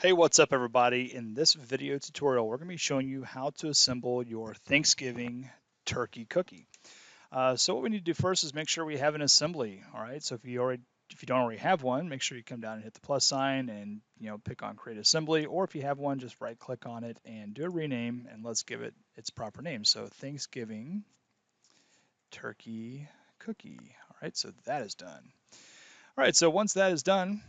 Hey, what's up everybody? In this video tutorial, we're going to be showing you how to assemble your Thanksgiving turkey cookie. So what we need to do first is make sure we have an assembly. All right. So if you don't already have one, make sure you come down and hit the plus sign and pick on create assembly. Or if you have one, just right click on it and do a rename and let's give it its proper name. So Thanksgiving turkey cookie. All right. So that is done. All right. So once that is done,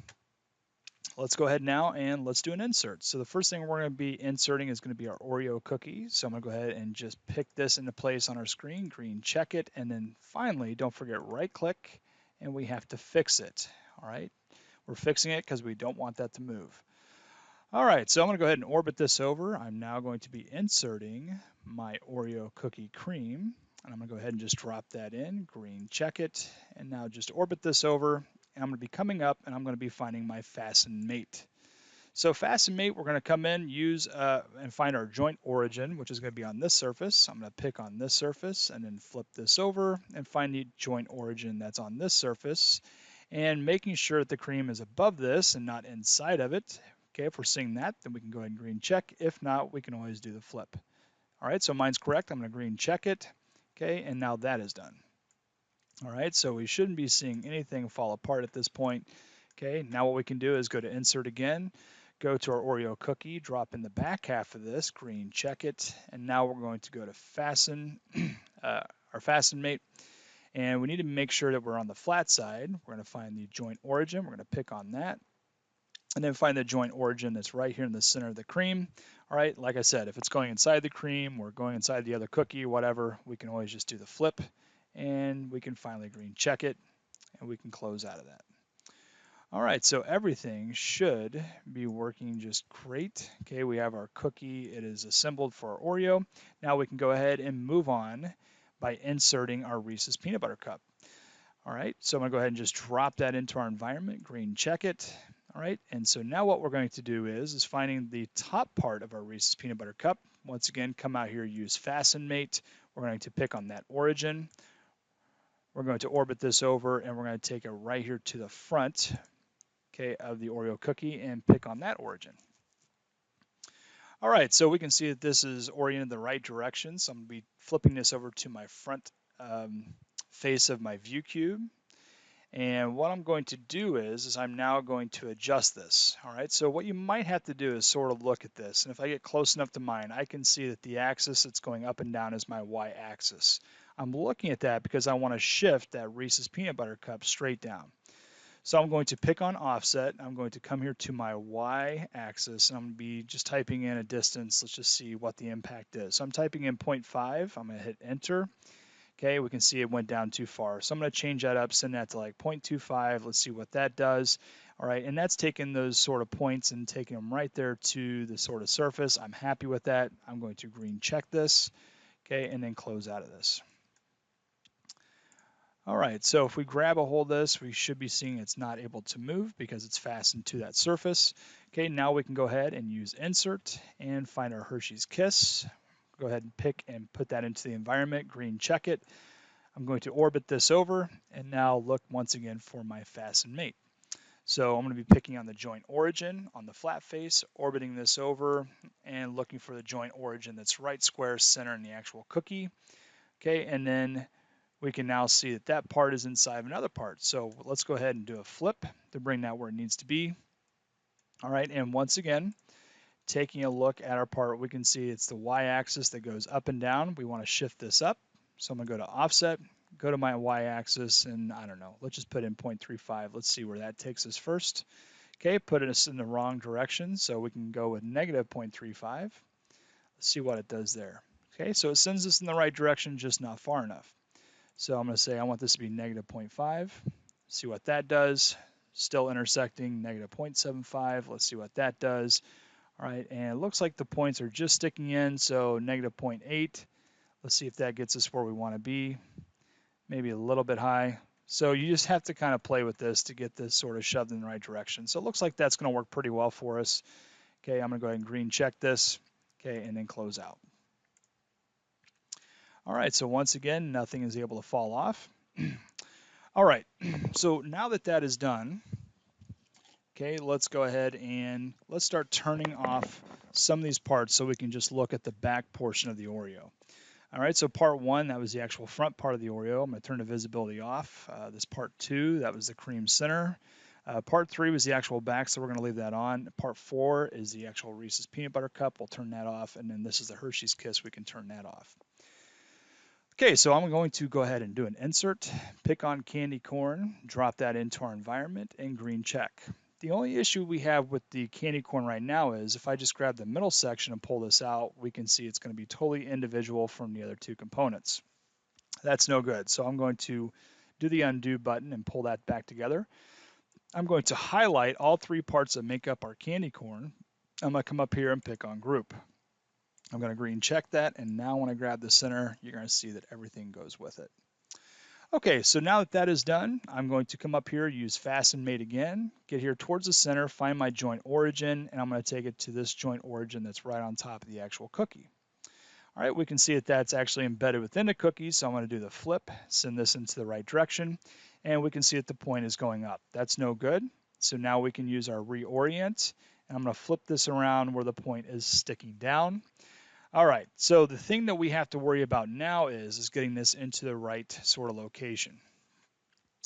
let's go ahead now and let's do an insert. So the first thing we're going to be inserting is going to be our Oreo cookie. So I'm going to go ahead and just pick this into place on our screen, green check it, and then finally, don't forget right click and we have to fix it. All right, we're fixing it because we don't want that to move. All right, so I'm going to go ahead and orbit this over. I'm now going to be inserting my Oreo cookie cream. And I'm going to go ahead and just drop that in, green check it, and now just orbit this over. And I'm going to be coming up and I'm going to be finding my fasten mate. So fasten mate, we're going to come in, use and find our joint origin, which is going to be on this surface. I'm going to pick on this surface and then flip this over and find the joint origin that's on this surface. And making sure that the cream is above this and not inside of it. Okay, if we're seeing that, then we can go ahead and green check. If not, we can always do the flip. All right, so mine's correct. I'm going to green check it. Okay, and now that is done. All right, so we shouldn't be seeing anything fall apart at this point. Okay, now what we can do is go to insert again, go to our Oreo cookie, drop in the back half of this, green check it, and now we're going to go to fasten, our fasten mate, and we need to make sure that we're on the flat side. We're going to find the joint origin, we're going to pick on that, and then find the joint origin that's right here in the center of the cream. All right, like I said, if it's going inside the cream or going inside the other cookie, whatever, we can always just do the flip, and we can finally green check it, and we can close out of that. All right, so everything should be working just great. Okay, we have our cookie. It is assembled for our Oreo. Now we can go ahead and move on by inserting our Reese's peanut butter cup. All right, so I'm going to go ahead and just drop that into our environment, green check it. All right, and so now what we're going to do is finding the top part of our Reese's peanut butter cup. Once again, come out here, use fasten mate. We're going to pick on that origin. We're going to orbit this over and we're going to take it right here to the front, okay, of the Oreo cookie and pick on that origin. All right, so we can see that this is oriented the right direction. So I'm going to be flipping this over to my front face of my view cube. And what I'm going to do is I'm now going to adjust this. All right, so what you might have to do is sort of look at this. And if I get close enough to mine, I can see that the axis that's going up and down is my y-axis. I'm looking at that because I want to shift that Reese's peanut butter cup straight down. So I'm going to pick on offset. I'm going to come here to my y-axis and I'm going to be just typing in a distance. Let's just see what the impact is. So I'm typing in 0.5. I'm going to hit enter. Okay, we can see it went down too far. So I'm going to change that up, send that to like 0.25. Let's see what that does. All right, and that's taking those sort of points and taking them right there to the sort of surface. I'm happy with that. I'm going to green check this, okay, and then close out of this. All right, so if we grab a hold of this, we should be seeing it's not able to move because it's fastened to that surface. Okay, now we can go ahead and use insert and find our Hershey's Kiss. Go ahead and pick and put that into the environment, green check it. I'm going to orbit this over and now look once again for my fasten mate. So I'm going to be picking on the joint origin on the flat face, orbiting this over and looking for the joint origin that's right square center in the actual cookie. Okay, and then we can now see that that part is inside of another part. So let's go ahead and do a flip to bring that where it needs to be. All right, and once again, taking a look at our part, we can see it's the y-axis that goes up and down. We want to shift this up. So I'm going to go to offset, go to my y-axis, and I don't know, let's just put in 0.35. Let's see where that takes us first. Okay, put us in the wrong direction, so we can go with negative 0.35. Let's see what it does there. Okay, so it sends us in the right direction, just not far enough. So I'm going to say I want this to be negative 0.5. See what that does. Still intersecting negative 0.75. Let's see what that does. All right, and it looks like the points are just sticking in, so negative 0.8. Let's see if that gets us where we want to be. Maybe a little bit high. So you just have to kind of play with this to get this sort of shoved in the right direction. So it looks like that's going to work pretty well for us. Okay, I'm going to go ahead and green check this. Okay, and then close out. All right, so once again, nothing is able to fall off. All right, so now that that is done, Okay, let's go ahead and let's start turning off some of these parts so we can just look at the back portion of the Oreo. All right, so part one, that was the actual front part of the Oreo. I'm going to turn the visibility off. This part two, that was the cream center. Part three was the actual back, so we're going to leave that on. Part four is the actual Reese's peanut butter cup. We'll turn that off. And then this is the Hershey's Kiss. We can turn that off. Okay, so I'm going to go ahead and do an insert, pick on candy corn, drop that into our environment, and green check. The only issue we have with the candy corn right now is if I just grab the middle section and pull this out, we can see it's going to be totally individual from the other two components. That's no good. So I'm going to do the undo button and pull that back together. I'm going to highlight all three parts that make up our candy corn. I'm going to come up here and pick on group. I'm going to green check that, and now when I grab the center, you're going to see that everything goes with it. Okay, so now that that is done, I'm going to come up here, use fasten mate again, get here towards the center, find my joint origin, and I'm going to take it to this joint origin that's right on top of the actual cookie. All right, we can see that that's actually embedded within the cookie, so I'm going to do the flip, send this into the right direction, and we can see that the point is going up. That's no good, so now we can use our reorient, and I'm going to flip this around where the point is sticking down. All right, so the thing that we have to worry about now is getting this into the right sort of location.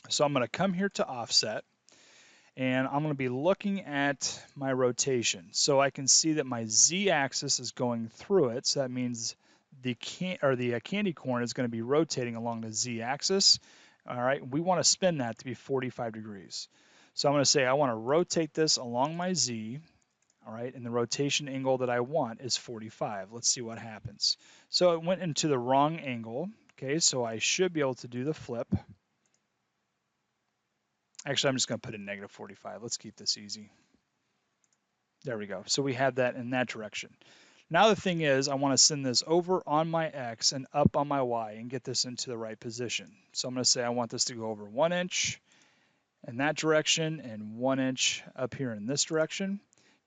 So I'm going to come here to offset, and I'm going to be looking at my rotation. So I can see that my z-axis is going through it, so that means the candy corn is going to be rotating along the z-axis. All right, we want to spin that to be 45 degrees. So I'm going to say I want to rotate this along my z. All right, and the rotation angle that I want is 45. Let's see what happens. So it went into the wrong angle. Okay, so I should be able to do the flip. Actually, I'm just going to put in negative 45. Let's keep this easy. There we go. So we have that in that direction. Now the thing is, I want to send this over on my X and up on my Y and get this into the right position. So I'm going to say I want this to go over 1 inch in that direction and 1 inch up here in this direction.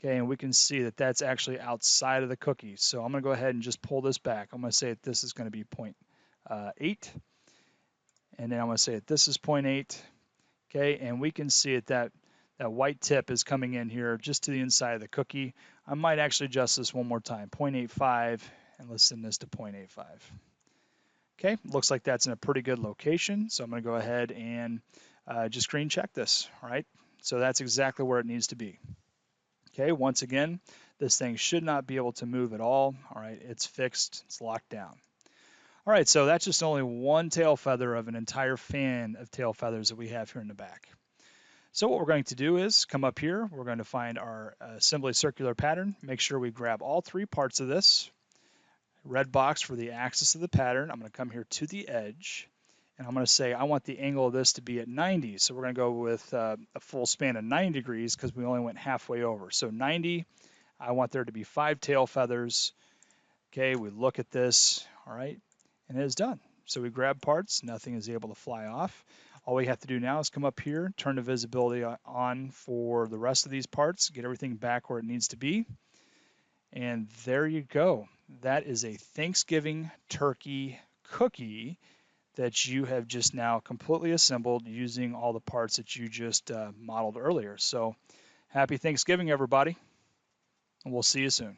Okay, and we can see that that's actually outside of the cookie. So I'm going to go ahead and just pull this back. I'm going to say that this is going to be 0.8. And then I'm going to say that this is 0.8. Okay, and we can see that white tip is coming in here just to the inside of the cookie. I might actually adjust this one more time, 0.85, and let's send this to 0.85. Okay, looks like that's in a pretty good location. So I'm going to go ahead and just green check this, all right? So that's exactly where it needs to be. Okay, once again, this thing should not be able to move at all. All right, it's fixed, it's locked down. All right, so that's just only one tail feather of an entire fan of tail feathers that we have here in the back. So what we're going to do is come up here, we're going to find our assembly circular pattern, make sure we grab all three parts of this, red box for the axis of the pattern. I'm going to come here to the edge, and I'm going to say I want the angle of this to be at 90. So we're going to go with a full span of 90 degrees because we only went halfway over. So 90, I want there to be 5 tail feathers. Okay, we look at this, all right, and it is done. So we grab parts, nothing is able to fly off. All we have to do now is come up here, turn the visibility on for the rest of these parts, get everything back where it needs to be. And there you go. That is a Thanksgiving turkey cookie that you have just now completely assembled using all the parts that you just modeled earlier. So happy Thanksgiving, everybody, and we'll see you soon.